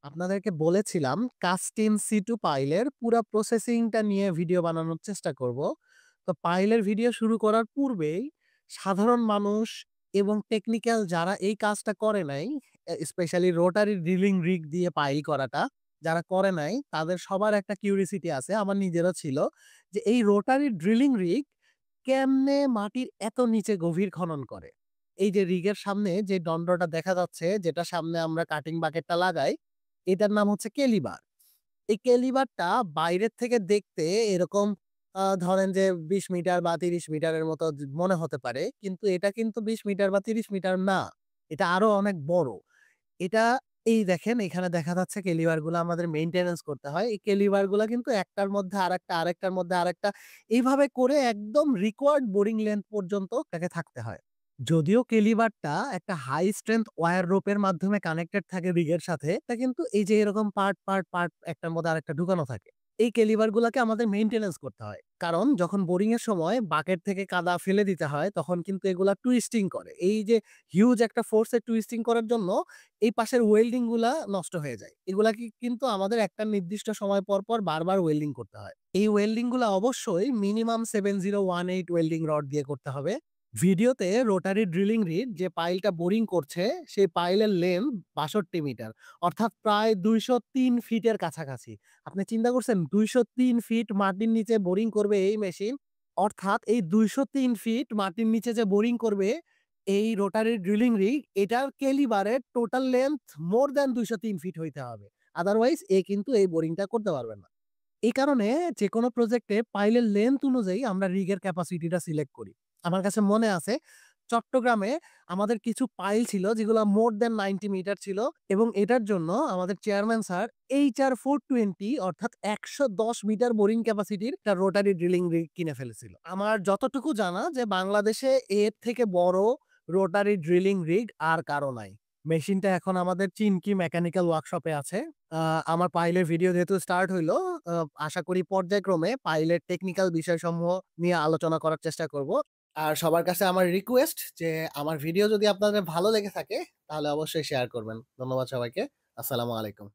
আপনাদেরকে বলেছিলাম কাস্টিম সি2 পাইলের পুরা প্রসেসিংটা নিয়ে ভিডিও বানানোর চেষ্টা করব। তো পাইলের ভিডিও শুরু করার পূর্বেই সাধারণ মানুষ এবং টেকনিক্যাল যারা এই কাজটা করে নাই, স্পেশালি রোটারি ড্রিলিং রিগ দিয়ে পাইল করাটা যারা করে নাই, তাদের সবার একটা কিউরিসিটি আছে, আমার নিজেরও ছিল, যে এই রোটারি ড্রিলিং রিগ কেমনে মাটির এত নিচে গভীর খনন করে। এই যে রিগের সামনে যে দণ্ডটা দেখা যাচ্ছে, যেটা সামনে আমরা কাটিং বাকেটটা লাগাই, এটার নাম হচ্ছে কেলিবার। এই কেলিবারটা বাইরের থেকে দেখতে এরকম ধরেন যে ২০ মিটার বা ৩০ মিটারের মতো মনে হতে পারে। কিন্তু এটা কিন্তু ২০ মিটার বা ৩০ মিটার না। এটা আরো অনেক বড়। এটা এই দেখেন এখানে দেখা যাচ্ছে কেলিবার গুলা আমাদের মেইনটেন্যান্স করতে হয়। এই কেলিবার গুলা কিন্তু একটার মধ্যে আরেকটা, আরেকটার মধ্যে আরেকটা এইভাবে করে একদম রিকোয়ার্ড বোরিং লেন্থ পর্যন্ত তাকে থাকতে হয়। যদিও কেলিবারটা একটা হাই স্ট্রেংথ ওয়্যার রোপের মাধ্যমে কানেক্টেড থাকে রিগের সাথে, তা কিন্তু এই যে এরকম পার্ট একটার মধ্যে আরেকটা ঢুকানো থাকে। এই কেলিবার গুলাকে আমাদের মেইনটেন্যান্স করতে হয়। কারণ যখন বোরিং এর সময় বাকেট থেকে কাদা ফেলে দিতে হয়, তখন কিন্তু এগুলা টুইস্টিং করে। এই যে হিউজ একটা ফোর্স এ টুইস্টিং করার জন্য এই পাশের ওয়েল্ডিং গুলা নষ্ট হয়ে যায়। এগুলাকে কিন্তু আমাদের একটা নির্দিষ্ট সময় পর বারবার ওয়েল্ডিং করতে হয়। এই ওয়েল্ডিং গুলা অবশ্যই মিনিমাম 7018 ওয়েল্ডিং রড দিয়ে করতে হবে। ভিডিওতে রোটারি ড্রিলিং রিগ যে পাইলটা বোরিং করছে, সেই পাইলের লেন্থ ৬২ মিটার। অর্থাৎ প্রায় ২০৩ ফিটের কাছাকাছি। আপনি চিন্তা করছেন ২০৩ ফিট মাটির নিচে বোরিং করবে এই মেশিন। অর্থাৎ এই ২০৩ ফিট মাটির নিচে যে বোরিং করবে এই রোটারি ড্রিলিং রিগ, এটার কেলিবারের total length more than ২০৩ feet হইতে হবে। আদারওয়াইজ এ কিন্তু এই বোরিংটা করতে পারবে না। এই কারণে যেকোনো প্রজেক্টে পাইলের লেন্থ অনুযায়ী আমরা রিগের ক্যাপাসিটিটা সিলেক্ট করি। আমার কাছে মনে আছে চট্টগ্রামে আমাদের কিছু পাইল ছিল যেগুলা মোর দ্যান 90 মিটার ছিল, এবং এটার জন্য আমাদের চেয়ারম্যান স্যার HR 420 অর্থাৎ ১১০ মিটার বোরিং ক্যাপাসিটির একটা রোটারি ড্রিলিং রিগ কিনে ফেলেছিল। আমার যতটুকু জানা যে বাংলাদেশে এর থেকে বড় রোটারি ড্রিলিং রিগ আর কারো নাই। মেশিনটা এখন আমাদের চিনকি মেকানিক্যাল ওয়ার্কশপে আছে। আ আমার পাইলের ভিডিও যেহেতু স্টার্ট হইলো, আ আশা করি পর্যায়ক্রমে পাইলের টেকনিক্যাল বিষয়সমূহ নিয়ে আলোচনা করার চেষ্টা করব। আর সবার কাছে আমার রিকোয়েস্ট যে আমার ভিডিও যদি আপনাদের ভালো লেগে থাকে তাহলে অবশ্যই শেয়ার করবেন। ধন্যবাদ সবাইকে। আসসালামু আলাইকুম।